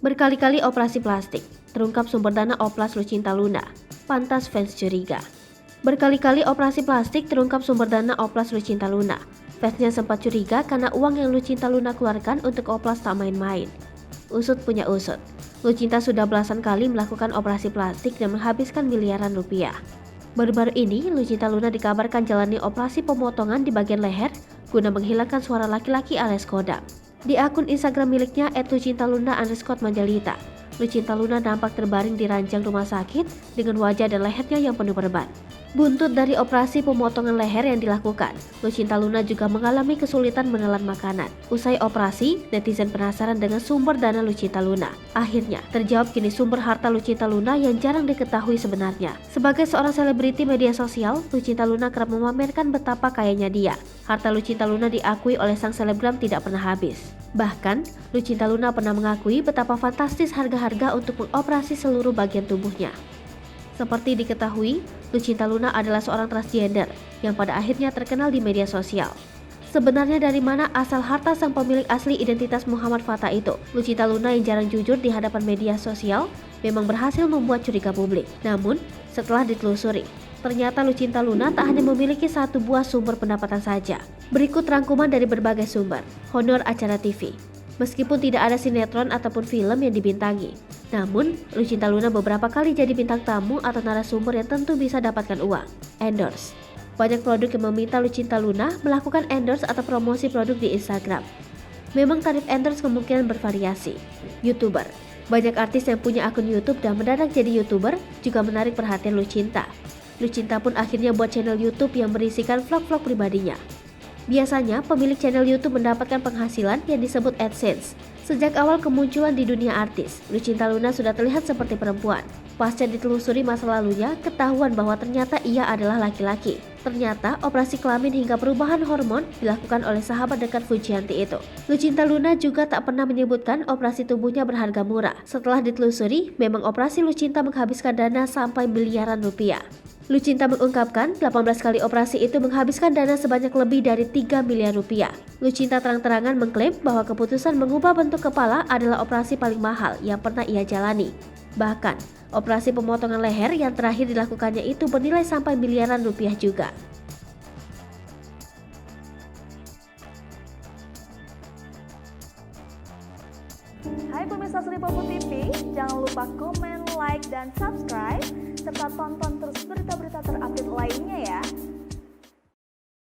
Berkali-kali operasi plastik, terungkap sumber dana oplas Lucinta Luna, pantas fans curiga. Berkali-kali operasi plastik terungkap sumber dana oplas Lucinta Luna. Fansnya sempat curiga karena uang yang Lucinta Luna keluarkan untuk oplas tak main-main. Usut punya usut, Lucinta sudah belasan kali melakukan operasi plastik dan menghabiskan miliaran rupiah. Baru-baru ini, Lucinta Luna dikabarkan jalani operasi pemotongan di bagian leher guna menghilangkan suara laki-laki alias kodam. Di akun Instagram miliknya @lucintaluna_manjalita, Lucinta Luna nampak terbaring di ranjang rumah sakit dengan wajah dan lehernya yang penuh perban. Buntut dari operasi pemotongan leher yang dilakukan, Lucinta Luna juga mengalami kesulitan menelan makanan. Usai operasi, netizen penasaran dengan sumber dana Lucinta Luna. Akhirnya, terjawab kini sumber harta Lucinta Luna yang jarang diketahui sebenarnya. Sebagai seorang selebriti media sosial, Lucinta Luna kerap memamerkan betapa kayanya dia. Harta Lucinta Luna diakui oleh sang selebgram tidak pernah habis. Bahkan, Lucinta Luna pernah mengakui betapa fantastis harga-harga untuk mengoperasi seluruh bagian tubuhnya. Seperti diketahui, Lucinta Luna adalah seorang transgender yang pada akhirnya terkenal di media sosial. Sebenarnya dari mana asal harta sang pemilik asli identitas Muhammad Fattah itu? Lucinta Luna yang jarang jujur di hadapan media sosial memang berhasil membuat curiga publik. Namun, setelah ditelusuri, ternyata Lucinta Luna tak hanya memiliki satu buah sumber pendapatan saja. Berikut rangkuman dari berbagai sumber. Honor acara TV. Meskipun tidak ada sinetron ataupun film yang dibintangi, namun Lucinta Luna beberapa kali jadi bintang tamu atau narasumber yang tentu bisa dapatkan uang. Endorse. Banyak produk yang meminta Lucinta Luna melakukan endorse atau promosi produk di Instagram. Memang tarif endorse kemungkinan bervariasi. YouTuber. Banyak artis yang punya akun YouTube dan mendadak jadi YouTuber juga menarik perhatian Lucinta. Lucinta pun akhirnya buat channel YouTube yang berisikan vlog-vlog pribadinya. Biasanya, pemilik channel YouTube mendapatkan penghasilan yang disebut AdSense. Sejak awal kemunculan di dunia artis, Lucinta Luna sudah terlihat seperti perempuan. Pasca ditelusuri masa lalunya, ketahuan bahwa ternyata ia adalah laki-laki. Ternyata, operasi kelamin hingga perubahan hormon dilakukan oleh sahabat dekat Fujianti itu. Lucinta Luna juga tak pernah menyebutkan operasi tubuhnya berharga murah. Setelah ditelusuri, memang operasi Lucinta menghabiskan dana sampai miliaran rupiah. Lucinta mengungkapkan 18 kali operasi itu menghabiskan dana sebanyak lebih dari 3 miliar rupiah. Lucinta terang-terangan mengklaim bahwa keputusan mengubah bentuk kepala adalah operasi paling mahal yang pernah ia jalani. Bahkan, operasi pemotongan leher yang terakhir dilakukannya itu bernilai sampai miliaran rupiah juga.